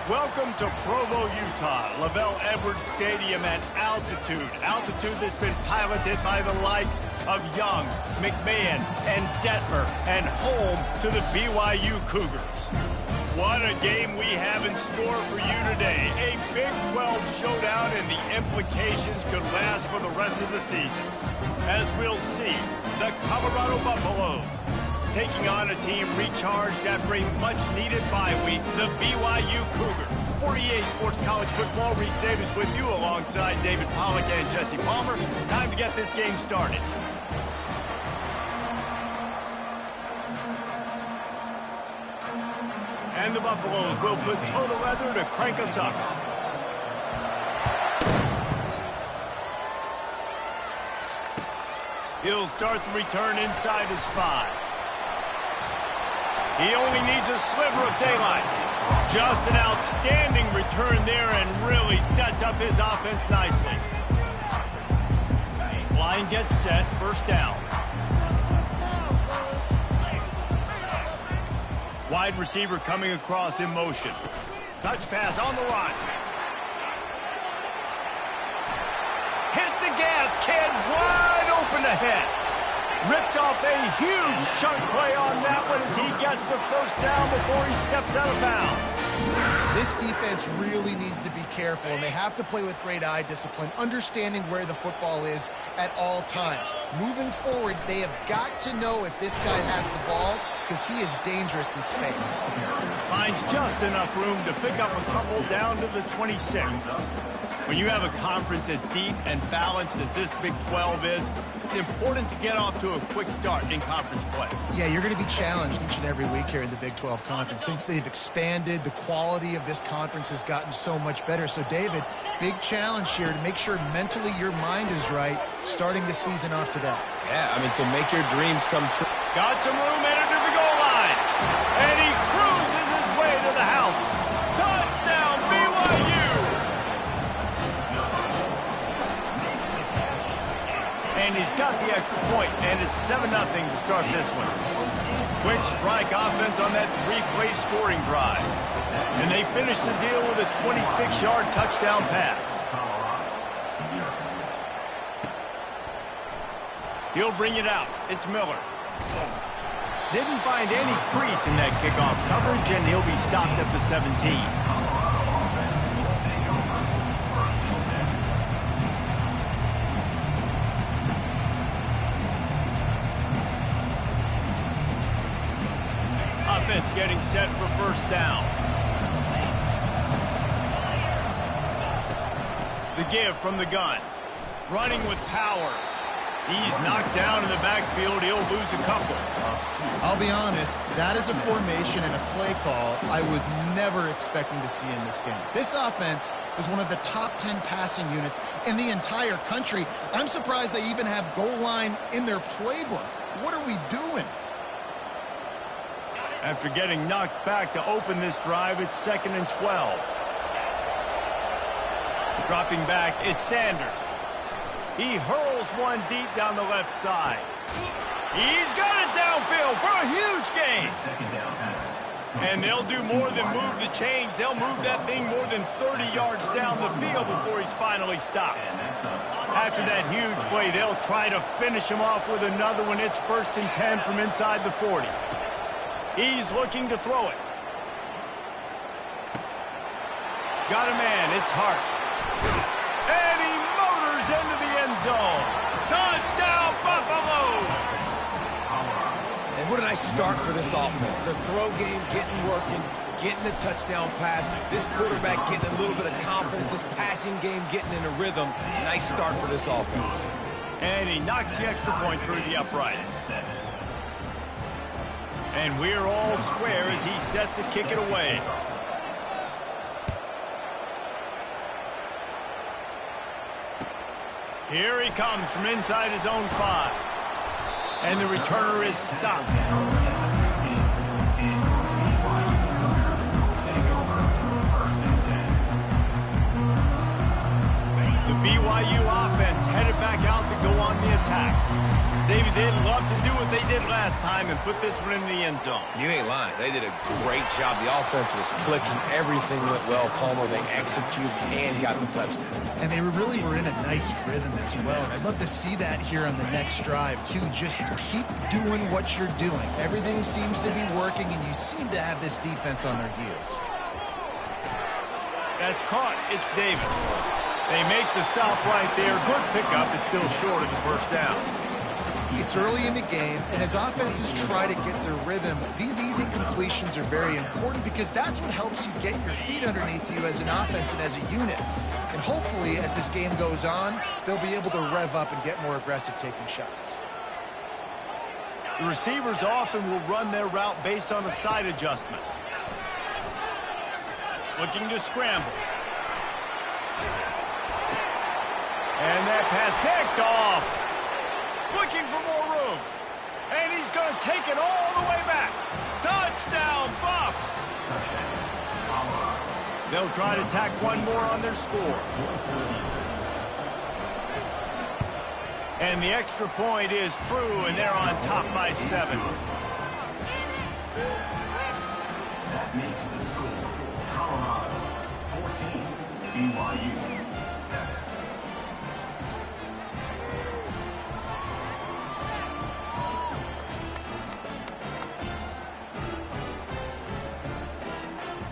Welcome to Provo, Utah, Lavelle Edwards Stadium at altitude. Altitude that's been piloted by the likes of Young, McMahon, and Detmer, and home to the BYU Cougars. What a game we have in store for you today. A Big 12 showdown, and the implications could last for the rest of the season. As we'll see, the Colorado Buffaloes taking on a team recharged after a much-needed bye week, the BYU Cougars. For EA Sports College Football, Reese Davis with you alongside David Pollack and Jesse Palmer. Time to get this game started. And the Buffaloes will put total leather to crank us up. He'll start the return inside his 5. He only needs a sliver of daylight. Just an outstanding return there and really sets up his offense nicely. Line gets set, first down. Wide receiver coming across in motion. Touch pass on the run. Hit the gas, kid, wide open ahead. Ripped off a huge chunk play on that one as he gets the first down before he steps out of bounds. This defense really needs to be careful, and they have to play with great eye discipline, understanding where the football is at all times. Moving forward, they have got to know if this guy has the ball, because he is dangerous in space. Finds just enough room to pick up a couple down to the 26. When you have a conference as deep and balanced as this Big 12 is, it's important to get off to a quick start in conference play. Yeah, you're going to be challenged each and every week here in the Big 12 Conference. Since they've expanded, the quality of this conference has gotten so much better. So, David, big challenge here to make sure mentally your mind is right starting the season off today. Yeah, I mean, to make your dreams come true. Got some room headed to the goal line. And he cruises his way to the house. Touchdown, BYU! And he's got the extra point, and it's 7-0 to start this one. Quick strike offense on that 3-play scoring drive. And they finish the deal with a 26-yard touchdown pass. He'll bring it out. It's Miller. Didn't find any crease in that kickoff coverage, and he'll be stopped at the 17. Offense getting set for first down. The give from the gun. Running with power. He's knocked down in the backfield. He'll lose a couple. I'll be honest, that is a formation and a play call I was never expecting to see in this game. This offense is one of the top 10 passing units in the entire country. I'm surprised they even have goal line in their playbook. What are we doing? After getting knocked back to open this drive, it's 2nd and 12. Dropping back, it's Sanders. He hurls one deep down the left side. He's got it downfield for a huge gain. And they'll do more than move the chains. They'll move that thing more than 30 yards down the field before he's finally stopped. After that huge play, they'll try to finish him off with another one. It's 1st and 10 from inside the 40. He's looking to throw it. Got a man, it's Hart. And he motors into the end zone. Touchdown, Buffaloes! And what a nice start for this offense. The throw game getting working, getting the touchdown pass. This quarterback getting a little bit of confidence. This passing game getting in a rhythm. Nice start for this offense. And he knocks the extra point through the uprights. And we're all square as he's set to kick it away. Here he comes from inside his own 5. And the returner is stopped. The BYU offense headed back out to go on the attack. David, they'd love to do what they did last time and put this one in the end zone. You ain't lying. They did a great job. The offense was clicking. Everything went well, Palmer. They executed and got the touchdown. And they really were in a nice rhythm as well. And I'd love to see that here on the next drive, too. Just keep doing what you're doing. Everything seems to be working, and you seem to have this defense on their heels. That's caught. It's Davis. They make the stop right there. Good pickup. It's still short of the first down. It's early in the game, and as offenses try to get their rhythm, these easy completions are very important because that's what helps you get your feet underneath you as an offense and as a unit. And hopefully, as this game goes on, they'll be able to rev up and get more aggressive taking shots. The receivers often will run their route based on a side adjustment. Looking to scramble. And that pass picked off. Looking for more room. And he's going to take it all the way back. Touchdown, Buffs! They'll try to tack one more on their score. And the extra point is true, and they're on top by 7. That makes the score Colorado 14, BYU 7.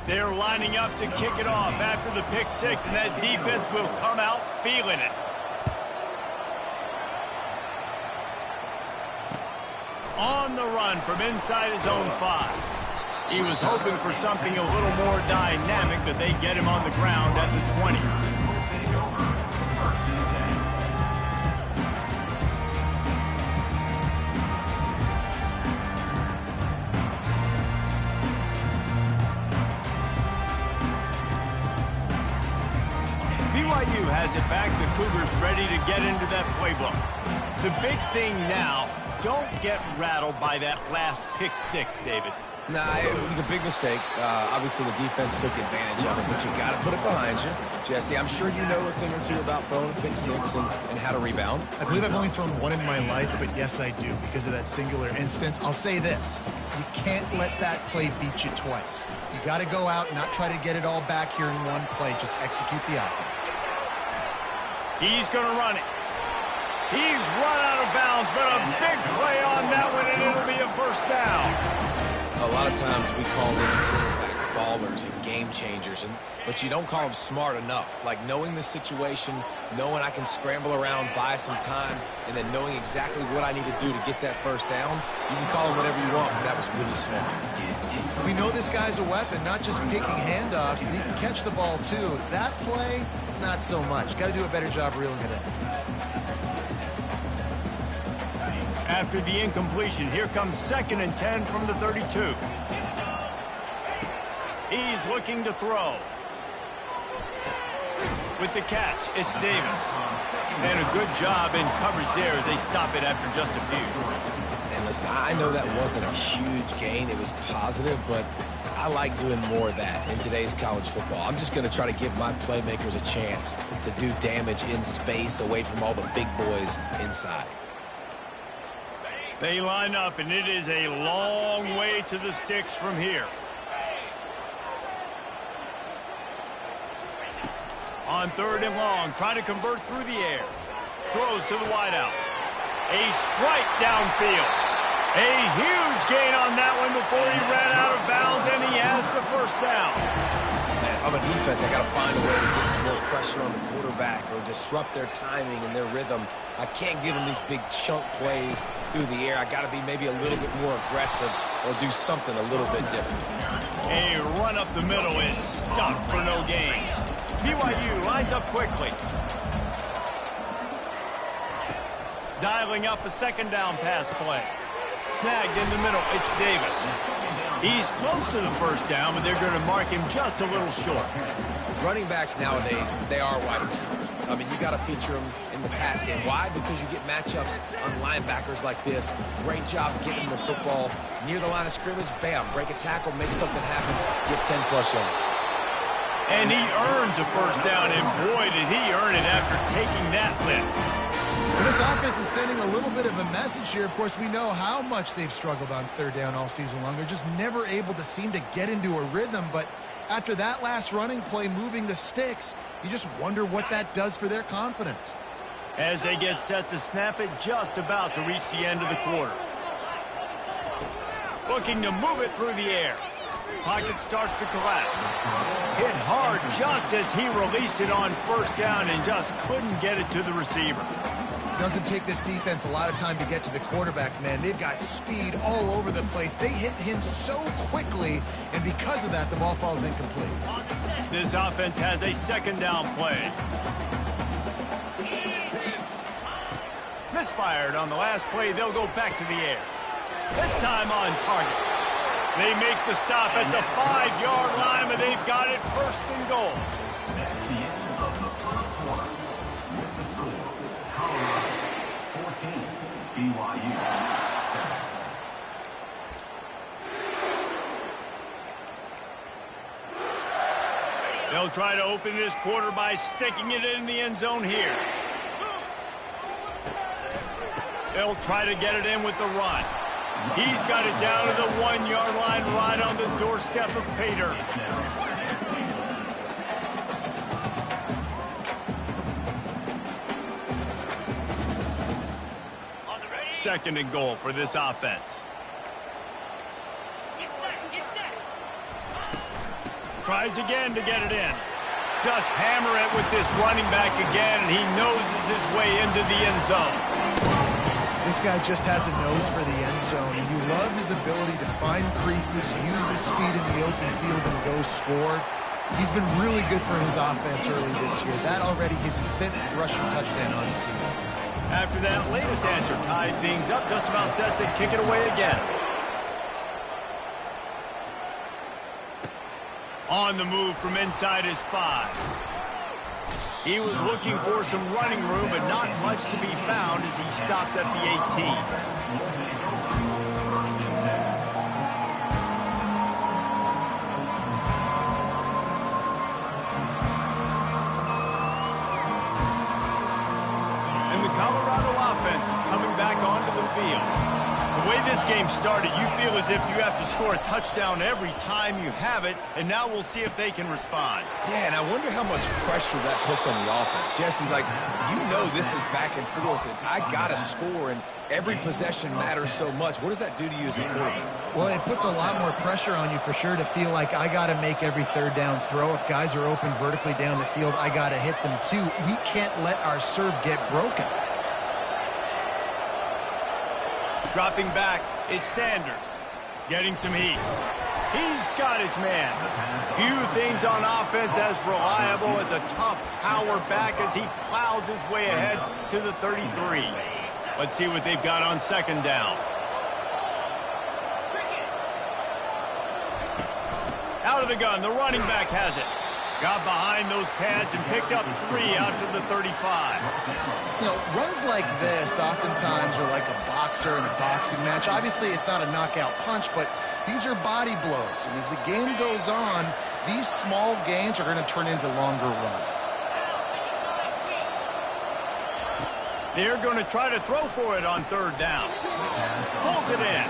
They're lining up to kick it off after the pick 6, and that defense will come out feeling it. On the run from inside his own 5. He was hoping for something a little more dynamic, but they get him on the ground at the 20. BYU has it back. The Cougars ready to get into that playbook. The big thing now, don't get rattled by that last pick 6, David. Nah, it was a big mistake. Obviously, the defense took advantage of it, but you got to put it behind you. Jesse, I'm sure you know a thing or two about throwing a pick 6 and how to rebound. I believe I've only thrown one in my life, but yes, I do. Because of that singular instance, I'll say this. You can't let that play beat you twice. You got to go out and not try to get it all back here in one play. Just execute the offense. He's going to run it. He's run out of bounds, but a big play on that one, and it'll be a first down. A lot of times we call these quarterbacks ballers and game changers, but you don't call them smart enough. Like knowing the situation, knowing I can scramble around, buy some time, and then knowing exactly what I need to do to get that first down. You can call them whatever you want, but that was really smart. We know this guy's a weapon, not just taking handoffs, but he can catch the ball too. That play, not so much. Got to do a better job reeling it in. After the incompletion, here comes 2nd and 10 from the 32. He's looking to throw. With the catch, it's Davis. And a good job in coverage there as they stop it after just a few. And listen, I know that wasn't a huge gain. It was positive, but I like doing more of that in today's college football. I'm just going to try to give my playmakers a chance to do damage in space away from all the big boys inside. They line up, and it is a long way to the sticks from here. On 3rd and long, trying to convert through the air. Throws to the wideout. A strike downfield. A huge gain on that one before he ran out of bounds, and he has the first down. Man, if I'm a defense, I got to find a way to get some more pressure on the quarterback or disrupt their timing and their rhythm. I can't give them these big chunk plays through the air. I got to be maybe a little bit more aggressive or do something a little bit different. A run up the middle is stopped for no gain. BYU lines up quickly. Dialing up a 2nd down pass play. Snagged in the middle. It's Davis. He's close to the first down, but they're going to mark him just a little short. Running backs nowadays, they are wide receivers. I mean, you got to feature them in the pass game. Why? Because you get matchups on linebackers like this. Great job getting the football near the line of scrimmage. Bam, break a tackle, make something happen, get 10-plus yards. And he earns a first down, and boy, did he earn it after taking that lift. Well, this offense is sending a little bit of a message here. Of course, we know how much they've struggled on third down all season long. They're just never able to seem to get into a rhythm. But after that last running play, moving the sticks, you just wonder what that does for their confidence. As they get set to snap it, just about to reach the end of the quarter. Looking to move it through the air. Pocket starts to collapse. Hit hard just as he released it on first down and just couldn't get it to the receiver. Doesn't take this defense a lot of time to get to the quarterback, man. They've got speed all over the place. They hit him so quickly, and because of that, the ball falls incomplete. This offense has a second down play. Misfired on the last play. They'll go back to the air. This time on target. They make the stop at the 5-yard line, but they've got it first and goal. That's the end of the first quarter. With the score, Colorado 14, BYU 7. They'll try to open this quarter by sticking it in the end zone here. They'll try to get it in with the run. He's got it down to the 1-yard line right on the doorstep of Pater. Second and goal for this offense. Tries again to get it in. Just hammer it with this running back again, and he noses his way into the end zone. This guy just has a nose for the end zone, and you love his ability to find creases, use his speed in the open field, and go score. He's been really good for his offense early this year. That already his 5th rushing touchdown on the season. After that latest answer tied things up, just about set to kick it away again. On the move from inside his 5. He was looking for some running room, but not much to be found as he stopped at the 18. And the Colorado offense is coming back onto the field. The way this game started, you feel as if you have to score a touchdown every time you have it, and now we'll see if they can respond. Yeah, and I wonder how much pressure that puts on the offense. Jesse, like, you know this is back and forth, and I got to score, and every possession matters so much. What does that do to you as a quarterback? Well, it puts a lot more pressure on you for sure to feel like I got to make every third down throw. If guys are open vertically down the field, I got to hit them too. We can't let our serve get broken. Dropping back, it's Sanders. Getting some heat. He's got his man. Few things on offense as reliable as a tough power back as he plows his way ahead to the 33. Let's see what they've got on second down. Out of the gun, the running back has it. Got behind those pads and picked up 3 out to the 35. You know, runs like this oftentimes are like a boxer in a boxing match. Obviously, it's not a knockout punch, but these are body blows. And as the game goes on, these small gains are going to turn into longer runs. They're going to try to throw for it on third down. Pulls it in.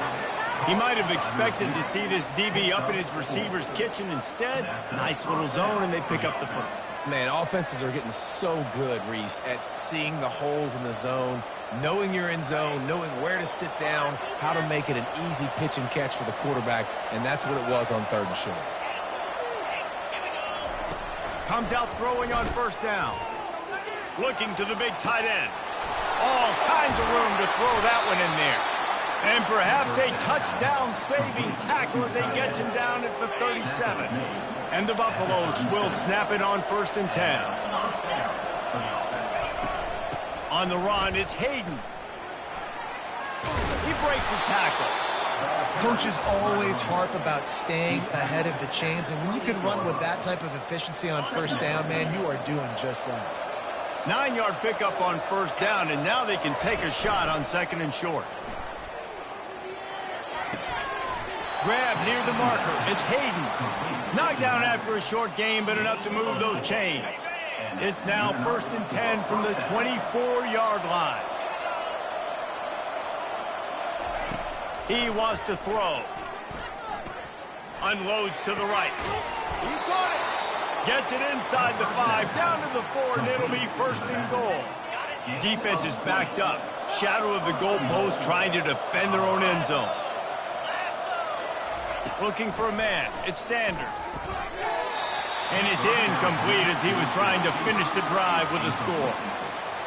He might have expected to see this DB up in his receiver's kitchen. Instead, nice little zone, and they pick up the first. Man, offenses are getting so good, Reese, at seeing the holes in the zone, knowing you're in zone, knowing where to sit down, how to make it an easy pitch and catch for the quarterback, and that's what it was on third and short. Comes out throwing on first down. Looking to the big tight end. All kinds of room to throw that one in there. And perhaps a touchdown-saving tackle as they get him down at the 37. And the Buffaloes will snap it on 1st and 10. On the run, it's Hayden. He breaks a tackle. Coaches always harp about staying ahead of the chains, and when you can run with that type of efficiency on first down, man, you are doing just that. 9-yard pickup on first down, and now they can take a shot on 2nd and short. Grab near the marker. It's Hayden. Knocked down after a short game, but enough to move those chains. It's now 1st and 10 from the 24-yard line. He wants to throw. Unloads to the right. He caught it. Gets it inside the 5, down to the 4, and it'll be first and goal. Defense is backed up. Shadow of the goalpost, trying to defend their own end zone. Looking for a man. It's Sanders. And it's incomplete as he was trying to finish the drive with a score.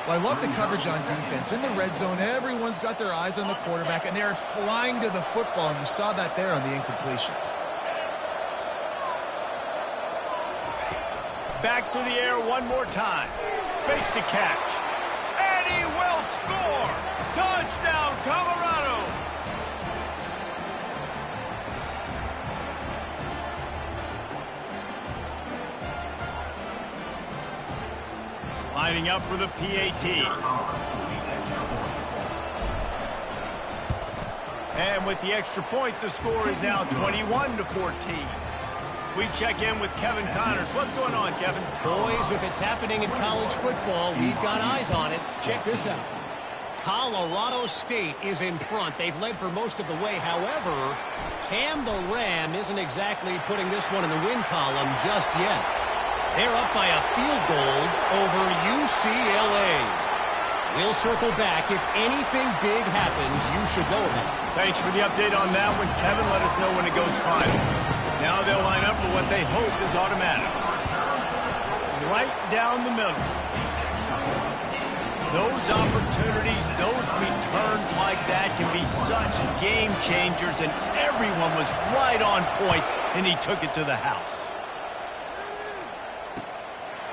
Well, I love the coverage on defense. In the red zone, everyone's got their eyes on the quarterback, and they're flying to the football, and you saw that there on the incompletion. Back to the air one more time. Makes the catch. And he will score! Touchdown, Colorado! Lining up for the PAT. And with the extra point, the score is now 21-14. We check in with Kevin Connors. What's going on, Kevin? Boys, if it's happening in college football, we've got eyes on it. Check this out. Colorado State is in front. They've led for most of the way. However, Cam the Ram isn't exactly putting this one in the win column just yet. They're up by a field goal over UCLA. We'll circle back. If anything big happens, you should know about it. Thanks for the update on that one, Kevin. Let us know when it goes final. Now they'll line up for what they hope is automatic. Right down the middle. Those opportunities, those returns like that can be such game changers, and everyone was right on point, and he took it to the house.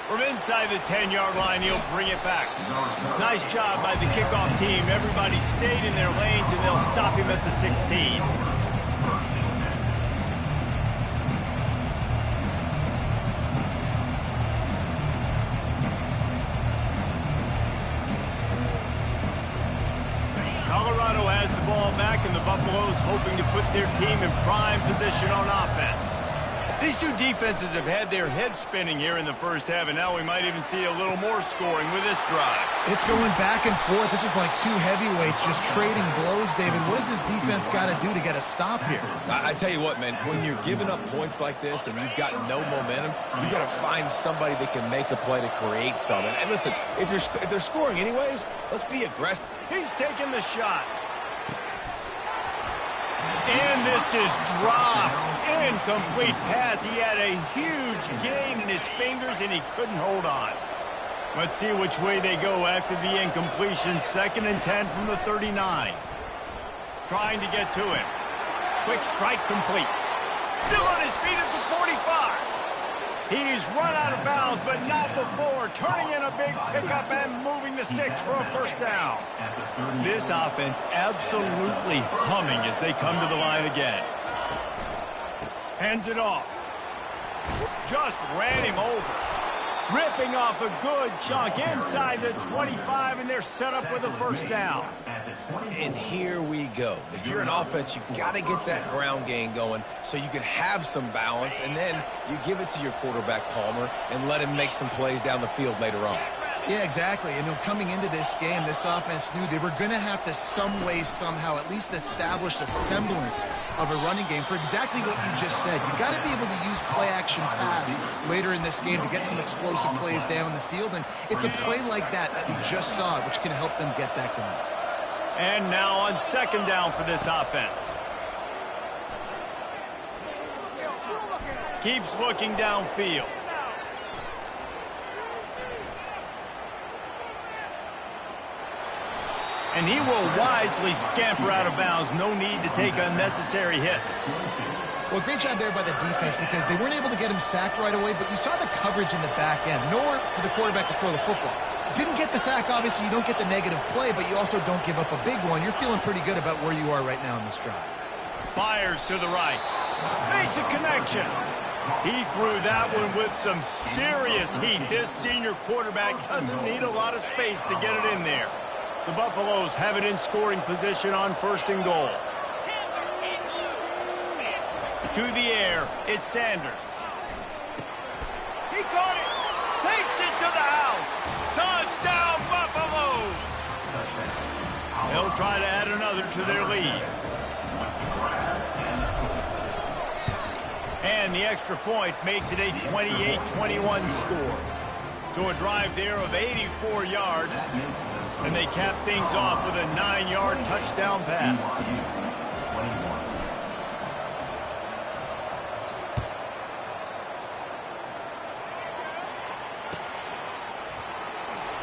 From inside the 10-yard line, he'll bring it back. Nice job by the kickoff team. Everybody stayed in their lanes, and they'll stop him at the 16. Colorado has the ball back, and the Buffaloes hoping to put their team in prime position on offense. These two defenses have had their heads spinning here in the first half, and now we might even see a little more scoring with this drive. It's going back and forth. This is like two heavyweights just trading blows, David. What does this defense got to do to get a stop here? I tell you what, man, when you're giving up points like this and you've got no momentum, you got to find somebody that can make a play to create something. And listen, if they're scoring anyways, let's be aggressive. He's taking the shot. And this is dropped. Incomplete pass. He had a huge gain in his fingers, and he couldn't hold on. Let's see which way they go after the incompletion. 2nd and 10 from the 39. Trying to get to him. Quick strike complete. Still on his feet at the 45. He's run out of bounds, but not before. Turning in a big pickup and moving the sticks for a first down. This offense absolutely humming as they come to the line again. Hands it off. Just ran him over. Ripping off a good chunk inside the 25, and they're set up with a first down. And here we go. If you're an offense, you got to get that ground game going so you can have some balance, and then you give it to your quarterback, Palmer, and let him make some plays down the field later on. Yeah, exactly. And coming into this game, this offense knew they were going to have to some way, somehow, at least establish a semblance of a running game for exactly what you just said. You got to be able to use play-action pass later in this game to get some explosive plays down the field. And it's a play like that we just saw, which can help them get that going. And now on 2nd down for this offense. Keeps looking downfield. And he will wisely scamper out of bounds. No need to take unnecessary hits. Well, great job there by the defense because they weren't able to get him sacked right away, but you saw the coverage in the back end. Nowhere for the quarterback to throw the football. Didn't get the sack, obviously. You don't get the negative play, but you also don't give up a big one. You're feeling pretty good about where you are right now in this drive. Fires to the right. Makes a connection. He threw that one with some serious heat. This senior quarterback doesn't need a lot of space to get it in there. The Buffaloes have it in scoring position on 1st and goal. To the air, it's Sanders. He caught it. Takes it to the house. Touchdown, Buffaloes. They'll try to add another to their lead. And the extra point makes it a 28-21 score. So a drive there of 84 yards, and they cap things off with a 9-yard touchdown pass.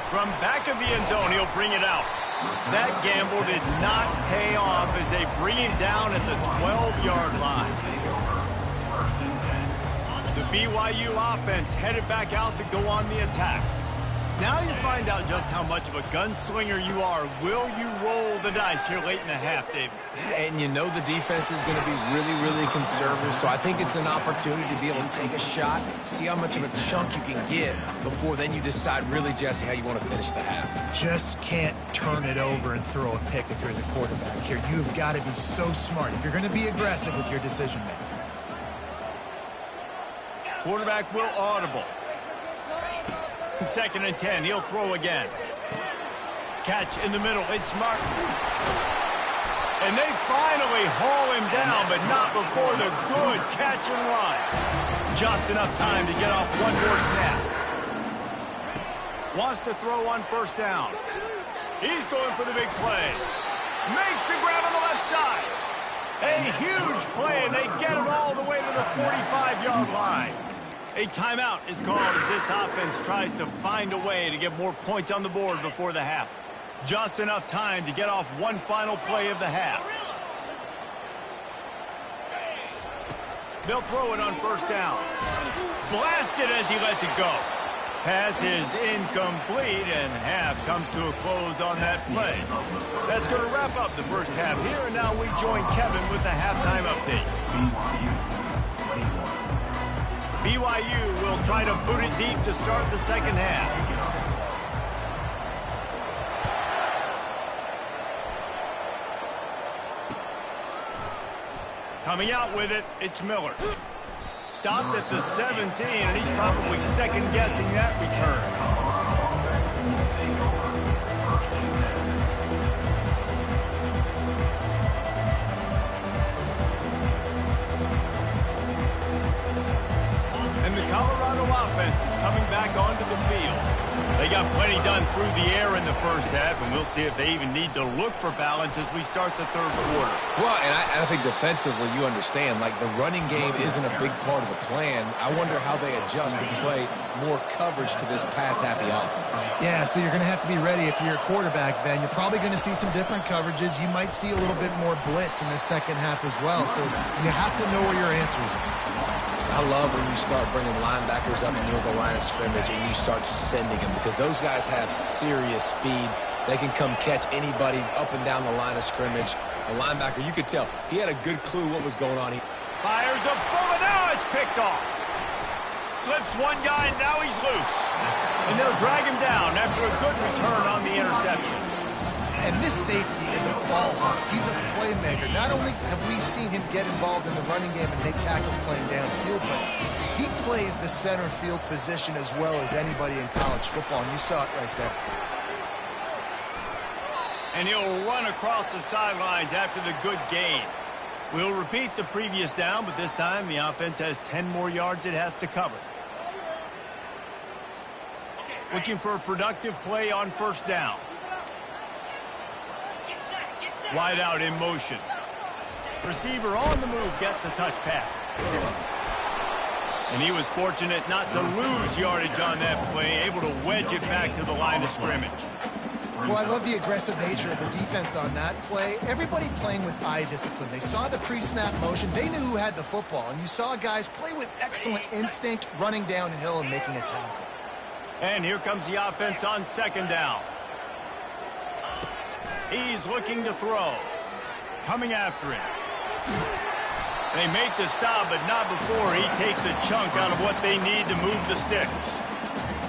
From back of the end zone, he'll bring it out. That gamble did not pay off as they bring it down at the 12-yard line. The BYU offense headed back out to go on the attack. Now you find out just how much of a gunslinger you are. Will you roll the dice here late in the half, Dave? And you know the defense is going to be really, really conservative, so I think it's an opportunity to be able to take a shot, see how much of a chunk you can get before then you decide really, Jesse, how you want to finish the half. Just can't turn it over and throw a pick if you're the quarterback here. You've got to be so smart if you're going to be aggressive with your decision-making. Quarterback will audible. 2nd and 10. He'll throw again. Catch in the middle. It's smart. And they finally haul him down, but not before the good catch and run. Just enough time to get off one more snap. Wants to throw on 1st down. He's going for the big play. Makes the grab on the left side. A huge play, and they get him all the way to the 45-yard line. A timeout is called as this offense tries to find a way to get more points on the board before the half. Just enough time to get off one final play of the half. They'll throw it on 1st down. Blasted as he lets it go. Pass is incomplete, and half comes to a close on that play. That's going to wrap up the first half here, and now we join Kevin with the halftime update. BYU will try to boot it deep to start the second half. Coming out with it, it's Miller. Stopped at the 17, and he's probably second-guessing that return. And the Colorado offense is coming back onto the field. They got plenty done through the air in the first half, and we'll see if they even need to look for balance as we start the third quarter. Well, and I think defensively, you understand, like the running game isn't a big part of the plan. I wonder how they adjust and play more coverage to this pass-happy offense. Yeah, so you're going to have to be ready if you're a quarterback, then. You're probably going to see some different coverages. You might see a little bit more blitz in the second half as well, so you have to know where your answers are. I love when you start bringing linebackers up near the line of scrimmage and you start sending them because those guys have serious speed. They can come catch anybody up and down the line of scrimmage. A linebacker, you could tell, he had a good clue what was going on. He fires a bullet. Now it's picked off. Slips one guy, and now he's loose. And they'll drag him down after a good return on the interception. And this safety is a ball hawk. He's a playmaker. Not only have we seen him get involved in the running game and make tackles playing downfield, but he plays the center field position as well as anybody in college football, and you saw it right there. And he'll run across the sidelines after the good gain. We'll repeat the previous down, but this time the offense has 10 more yards it has to cover. Looking for a productive play on 1st down. Wide out in motion. Receiver on the move gets the touch pass. And he was fortunate not to lose yardage on that play, able to wedge it back to the line of scrimmage. Well, I love the aggressive nature of the defense on that play. Everybody playing with eye discipline. They saw the pre-snap motion. They knew who had the football. And you saw guys play with excellent instinct, running downhill and making a tackle. And here comes the offense on 2nd down. He's looking to throw. Coming after him. They make the stop, but not before he takes a chunk out of what they need to move the sticks.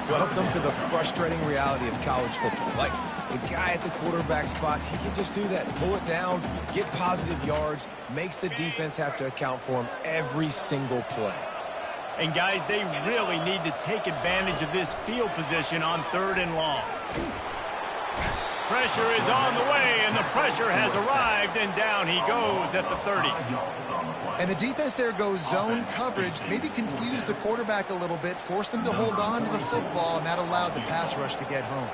Welcome to the frustrating reality of college football. Like, the guy at the quarterback spot, he can just do that. Pull it down, get positive yards, makes the defense have to account for him every single play. And, guys, they really need to take advantage of this field position on 3rd and long. Pressure is on the way, and the pressure has arrived, and down he goes at the 30. And the defense there goes zone coverage, maybe confused the quarterback a little bit, forced him to hold on to the football, and that allowed the pass rush to get home.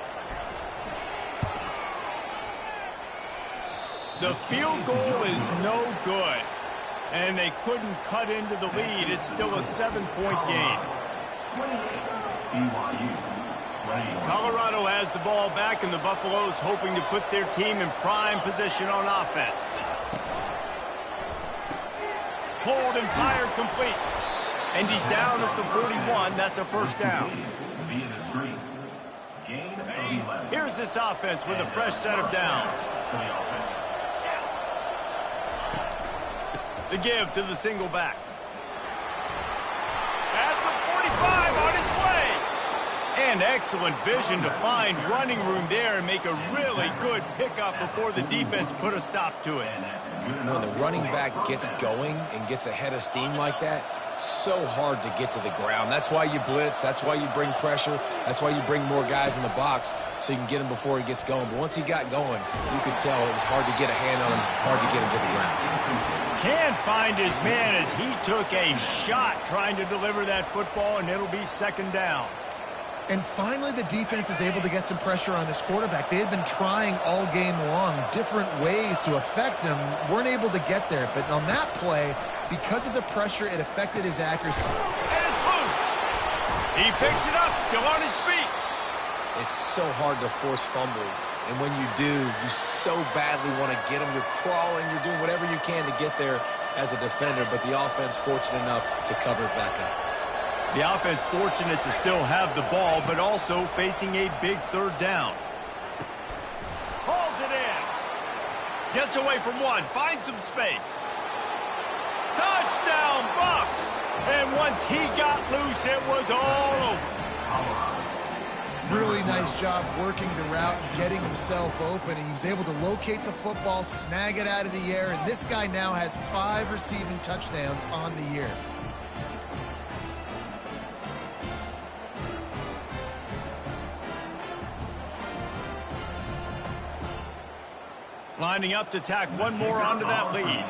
The field goal is no good, and they couldn't cut into the lead. It's still a 7-point game. Colorado has the ball back, and the Buffaloes hoping to put their team in prime position on offense. Hold and fired complete. And he's down at the 41. That's a first down. Here's this offense with a fresh set of downs. The give to the single back. At the 45 on its way. And excellent vision to find running room there and make a really good pickup before the defense put a stop to it. When the running back gets going and gets ahead of steam like that, so hard to get to the ground. That's why you blitz. That's why you bring pressure. That's why you bring more guys in the box so you can get him before he gets going. But once he got going, you could tell it was hard to get a hand on him, hard to get him to the ground. Can't find his man as he took a shot trying to deliver that football, and it'll be second down. And finally, the defense is able to get some pressure on this quarterback. They had been trying all game long different ways to affect him, weren't able to get there. But on that play, because of the pressure, it affected his accuracy. And it's loose. He picks it up, still on his feet. It's so hard to force fumbles, and when you do, you so badly want to get them. You're crawling, you're doing whatever you can to get there as a defender, but the offense fortunate enough to cover it back up. The offense fortunate to still have the ball, but also facing a big third down. Hauls it in. Gets away from one, finds some space. Touchdown, Buffs! And once he got loose, it was all over. Really nice job working the route and getting himself open. He was able to locate the football, snag it out of the air, and this guy now has 5 receiving touchdowns on the year. Lining up to tack one more onto that lead.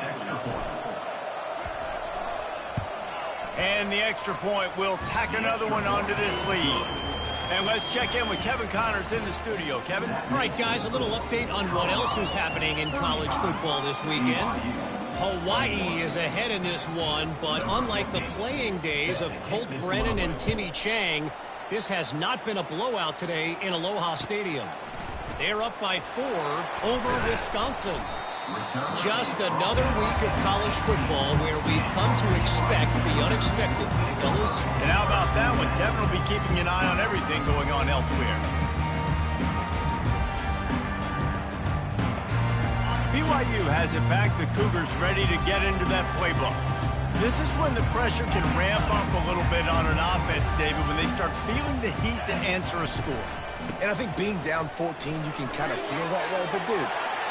And the extra point will tack another one onto this lead. And let's check in with Kevin Connors in the studio. Kevin? All right, guys, a little update on what else is happening in college football this weekend. Hawaii is ahead in this one, but unlike the playing days of Colt Brennan and Timmy Chang, this has not been a blowout today in Aloha Stadium. They're up by 4 over Wisconsin. Just another week of college football where we've come to expect the unexpected, fellas. And how about that one? Kevin will be keeping an eye on everything going on elsewhere. BYU has it back. The Cougars ready to get into that playbook. This is when the pressure can ramp up a little bit on an offense, David, when they start feeling the heat to answer a score. And I think being down 14, you can kind of feel that way. But, dude,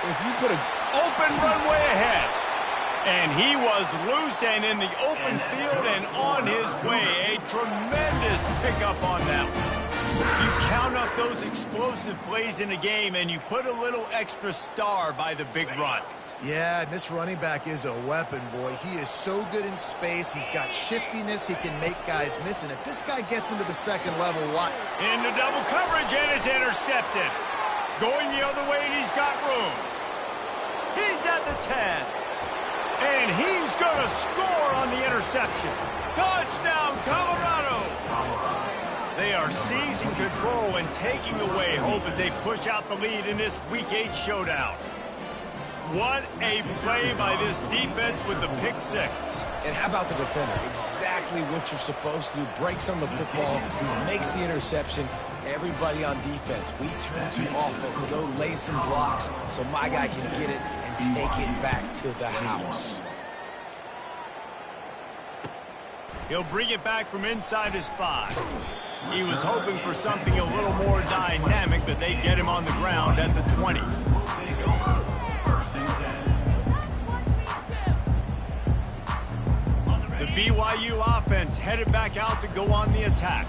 if you put a open runway ahead, and he was loose and in the open field and on his way. A tremendous pickup on that one. You count up those explosive plays in a game, and you put a little extra star by the big runs. Yeah, and this running back is a weapon, boy. He is so good in space. He's got shiftiness. He can make guys miss. And if this guy gets into the second level, what? Into double coverage, and it's intercepted. Going the other way, and he's got room. He's at the 10. And he's going to score on the interception. Touchdown, Colorado. They are seizing control and taking away hope as they push out the lead in this Week 8 showdown. What a play by this defense with the pick 6. And how about the defender? Exactly what you're supposed to do. Breaks on the football, makes the interception. Everybody on defense, we turn to offense. Go lay some blocks so my guy can get it and take it back to the house. He'll bring it back from inside his 5. He was hoping for something a little more dynamic, but they get him on the ground at the 20. The BYU offense headed back out to go on the attack.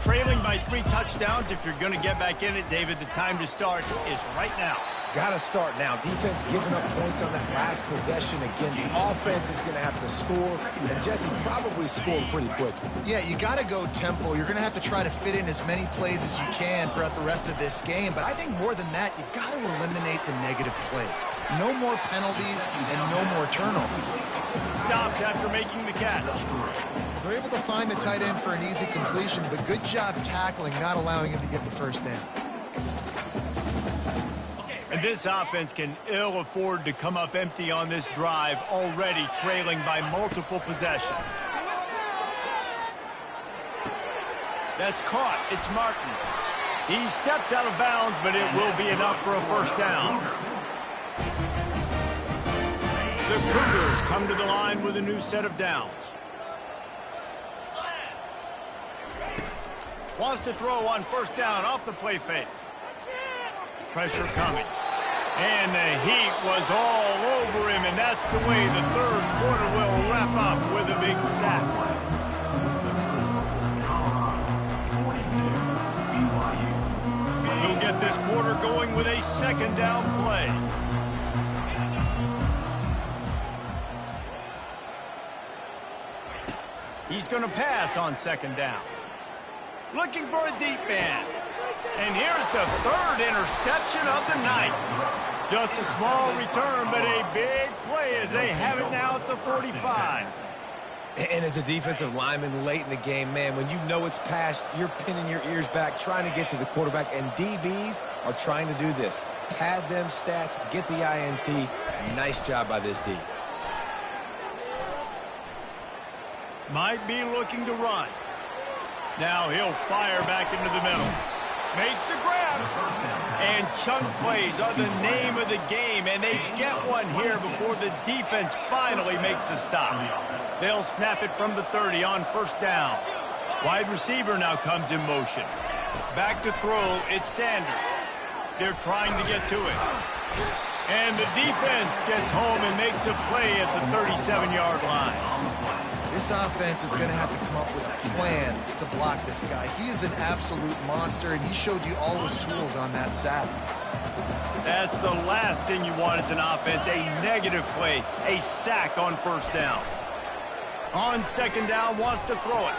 Trailing by 3 touchdowns, if you're going to get back in it, David, the time to start is right now. Got to start now. Defense giving up points on that last possession. Again, the offense is going to have to score, and Jesse probably scored pretty quickly. Yeah, you got to go tempo. You're going to have to try to fit in as many plays as you can throughout the rest of this game. But I think more than that, you got to eliminate the negative plays. No more penalties and no more turnovers. Stopped after making the catch. They're able to find the tight end for an easy completion, but good job tackling, not allowing him to get the first down. And this offense can ill afford to come up empty on this drive, already trailing by multiple possessions. That's caught. It's Martin. He steps out of bounds, but it will be enough for a first down. The Cougars come to the line with a new set of downs. Wants to throw on first down off the play fake. Pressure coming. And the heat was all over him, and that's the way the third quarter will wrap up with a big sack. We'll get this quarter going with a second down play. He's going to pass on second down. Looking for a deep man. And here's the third interception of the night. Just a small return, but a big play as they have it now at the 45. And as a defensive lineman late in the game, man, when you know it's past, you're pinning your ears back, trying to get to the quarterback, and DBs are trying to do this. Pad them stats, get the INT. Nice job by this D. Might be looking to run. Now he'll fire back into the middle. Makes the grab. And chunk plays are the name of the game, and they get one here before the defense finally makes the stop. They'll snap it from the 30 on first down. Wide receiver now comes in motion. Back to throw, it's Sanders. They're trying to get to it. And the defense gets home and makes a play at the 37-yard line. This offense is going to have to come up with a plan to block this guy. He is an absolute monster, and he showed you all his tools on that sack. That's the last thing you want as an offense, a negative play, a sack on first down. On second down, wants to throw it.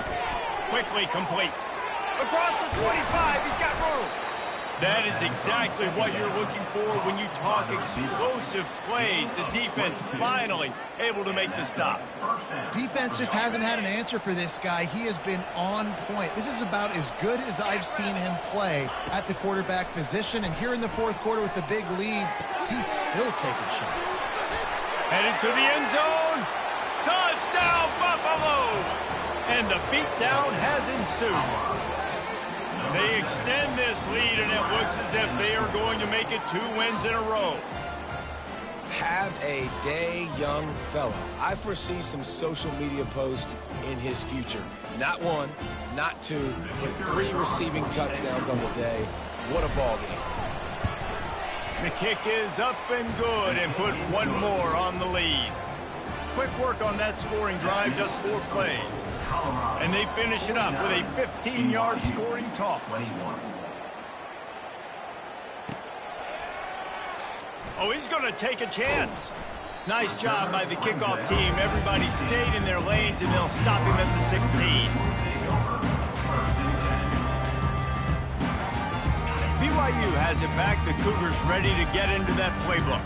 Quickly complete. Across the 25, he's got room. That is exactly what you're looking for when you talk explosive plays. The defense finally able to make the stop. Defense just hasn't had an answer for this guy. He has been on point. This is about as good as I've seen him play at the quarterback position. And here in the fourth quarter with the big lead, he's still taking shots. Headed to the end zone. Touchdown, Buffaloes! And the beatdown has ensued. They extend this lead, and it looks as if they are going to make it 2 wins in a row. Have a day, young fella. I foresee some social media posts in his future. Not 1, not 2, but 3 receiving touchdowns on the day. What a ball game. The kick is up and good, and put one more on the lead. Quick work on that scoring drive, just 4 plays. And they finish it up with a 15-yard scoring toss. Oh, he's going to take a chance. Nice job by the kickoff team. Everybody stayed in their lanes, and they'll stop him at the 16. BYU has it back. The Cougars ready to get into that playbook.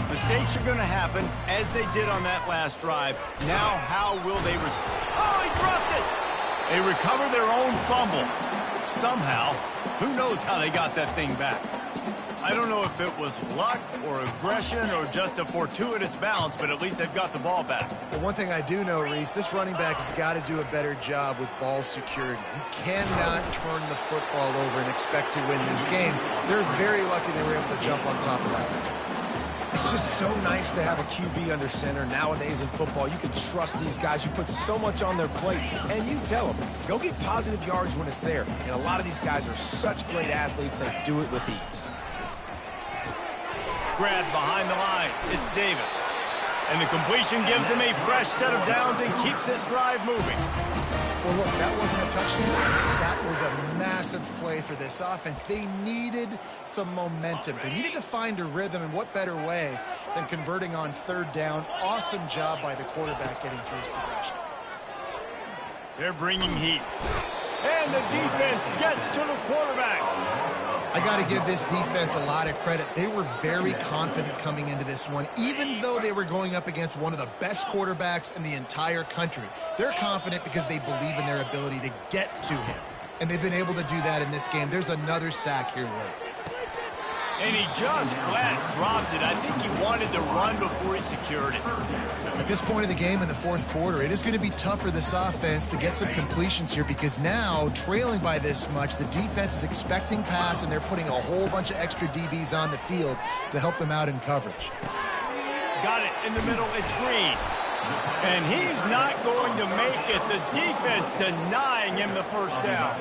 Mistakes are going to happen, as they did on that last drive. Now, how will they respond? Oh, he dropped it! They recover their own fumble. Somehow, who knows how they got that thing back. I don't know if it was luck or aggression or just a fortuitous bounce, but at least they've got the ball back. But one thing I do know, Reese, this running back has got to do a better job with ball security. You cannot turn the football over and expect to win this game. They're very lucky they were able to jump on top of that. It's just so nice to have a QB under center. Nowadays in football, you can trust these guys. You put so much on their plate, and you tell them, go get positive yards when it's there. And a lot of these guys are such great athletes, they do it with ease. Grab behind the line. It's Davis. And the completion gives him a fresh set of downs and keeps this drive moving. Well, look, that wasn't a touchdown. That was a massive play for this offense. They needed some momentum. They needed to find a rhythm, and what better way than converting on third down. Awesome job by the quarterback getting through his progression. They're bringing heat. And the defense gets to the quarterback. I got to give this defense a lot of credit. They were very confident coming into this one, even though they were going up against one of the best quarterbacks in the entire country. They're confident because they believe in their ability to get to him, and they've been able to do that in this game. There's another sack here late. And he just flat dropped it. I think he wanted to run before he secured it. At this point in the game in the fourth quarter, it is going to be tough for this offense to get some completions here because now, trailing by this much, the defense is expecting pass, and they're putting a whole bunch of extra DBs on the field to help them out in coverage. Got it in the middle. It's Green. And he's not going to make it. The defense denying him the first down.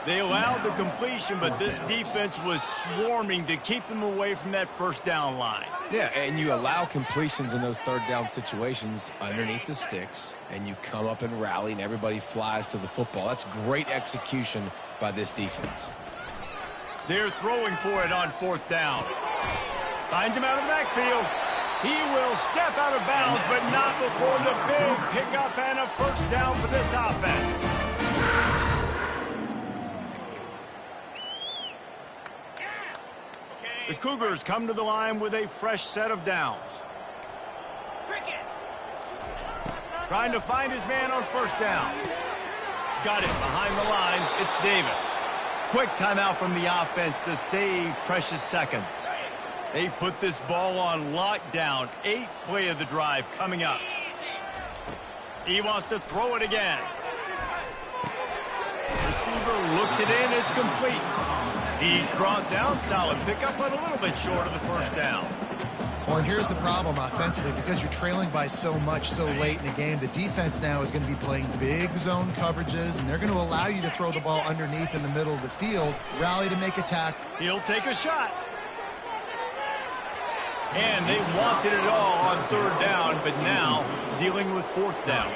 They allowed the completion, but this defense was swarming to keep them away from that first down line. Yeah, and you allow completions in those third down situations underneath the sticks, and you come up and rally, and everybody flies to the football. That's great execution by this defense. They're throwing for it on fourth down. Finds him out of the backfield. He will step out of bounds, but not before the big pickup and a first down for this offense. The Cougars come to the line with a fresh set of downs. Trying to find his man on first down. Got it behind the line. It's Davis. Quick timeout from the offense to save precious seconds. They've put this ball on lockdown. 8th play of the drive coming up. He wants to throw it again. Receiver looks it in. It's complete. He's brought down. Solid pickup, but a little bit short of the first down. Well, and here's the problem offensively. Because you're trailing by so much so late in the game, the defense now is going to be playing big zone coverages, and they're going to allow you to throw the ball underneath in the middle of the field, rally to make a tackle. He'll take a shot. And they wanted it all on third down, but now dealing with fourth down.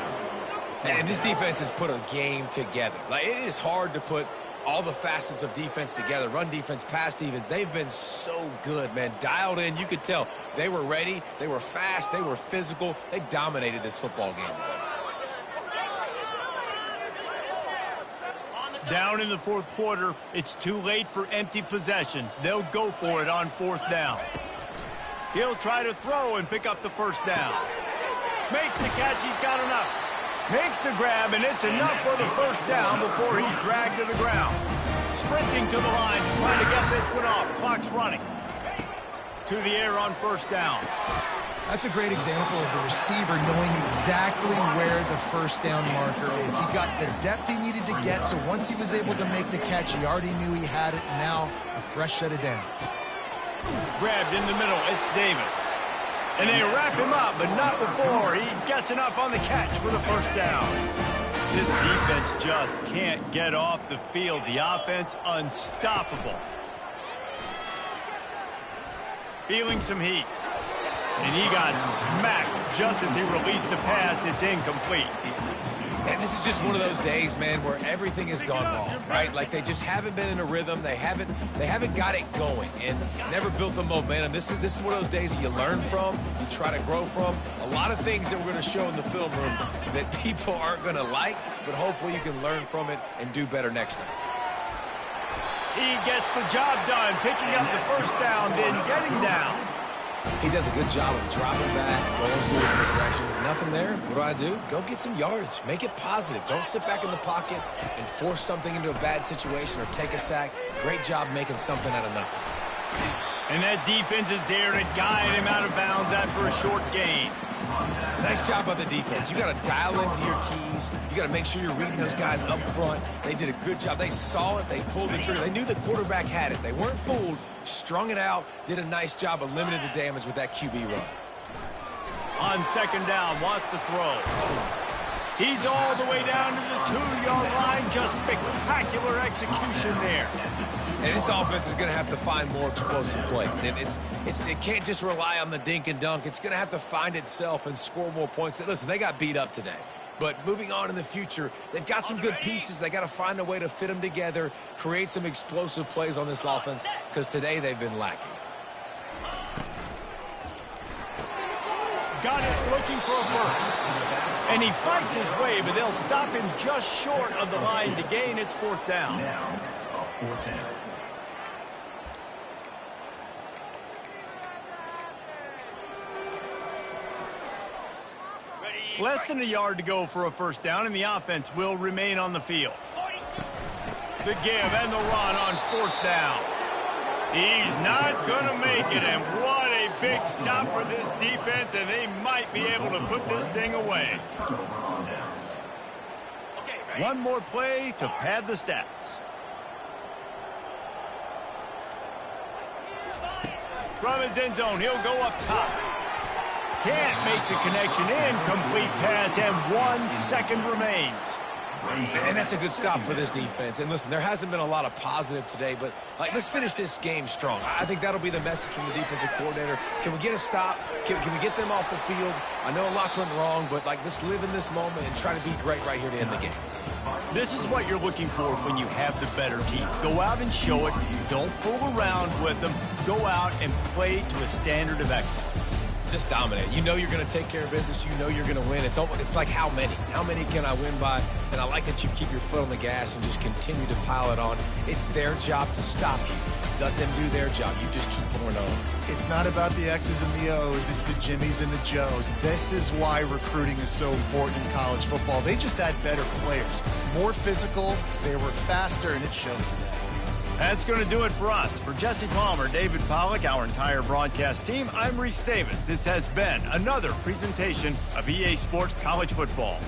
And this defense has put a game together. Like, it is hard to put all the facets of defense together. Run defense, pass defense. They've been so good, man. Dialed in. You could tell they were ready. They were fast. They were physical. They dominated this football game today. Down in the fourth quarter, it's too late for empty possessions. They'll go for it on fourth down. He'll try to throw and pick up the first down. Makes the catch. He's got enough. Makes the grab, and it's enough for the first down before he's dragged to the ground. Sprinting to the line, trying to get this one off. Clock's running. To the air on first down. That's a great example of the receiver knowing exactly where the first down marker is. He got the depth he needed to get, so once he was able to make the catch, he already knew he had it, and now a fresh set of downs. Grabbed in the middle. It's Davis. And they wrap him up, but not before he gets enough on the catch for the first down. This defense just can't get off the field. The offense unstoppable. Feeling some heat. And he got smacked just as he released the pass. It's incomplete. And this is just one of those days, man, where everything has gone wrong, right? Like, they just haven't been in a rhythm. They haven't got it going and never built the momentum. This is one of those days that you learn from, you try to grow from. A lot of things that we're going to show in the film room that people aren't going to like, but hopefully you can learn from it and do better next time. He gets the job done, picking up the first down, then getting down. He does a good job of dropping back, going through his progressions. Nothing there. What do? Go get some yardage. Make it positive. Don't sit back in the pocket and force something into a bad situation or take a sack. Great job making something out of nothing. And that defense is there to guide him out of bounds after a short gain. Nice job by the defense. You got to dial into your keys. You got to make sure you're reading those guys up front. They did a good job. They saw it. They pulled the trigger. They knew the quarterback had it. They weren't fooled. Strung it out. Did a nice job of limiting the damage with that QB run. On second down, wants to throw. He's all the way down to the 2-yard line. Just spectacular execution there. And this offense is going to have to find more explosive plays. And it can't just rely on the dink and dunk. It's going to have to find itself and score more points. Listen, they got beat up today. But moving on in the future, they've got some good pieces. They got to find a way to fit them together, create some explosive plays on this offense, because today they've been lacking. Got it, looking for a first. And he fights his way, but they'll stop him just short of the line to gain. It's fourth down. Now, a fourth down. Less than a yard to go for a first down, and the offense will remain on the field. The give and the run on fourth down. He's not going to make it, and what a big stop for this defense, and they might be able to put this thing away. One more play to pad the stats. From his end zone, he'll go up top. Can't make the connection. Incomplete pass, and 1 second remains. And that's a good stop for this defense. And listen, there hasn't been a lot of positive today, but let's finish this game strong. I think that'll be the message from the defensive coordinator. Can we get a stop? Can we get them off the field? I know lots went wrong, but let's live in this moment and try to be great right here to end the game. This is what you're looking for when you have the better team. Go out and show it. Don't fool around with them. Go out and play to a standard of excellence. Just dominate. You know you're going to take care of business. You know you're going to win. It's like how many? How many can I win by? And I like that you keep your foot on the gas and just continue to pile it on. It's their job to stop you. Let them do their job. You just keep pouring on. It's not about the X's and the O's. It's the Jimmies and the Joes. This is why recruiting is so important in college football. They just had better players. More physical. They were faster, and it showed today. That's going to do it for us. For Jesse Palmer, David Pollack, our entire broadcast team, I'm Reese Davis. This has been another presentation of EA Sports College Football.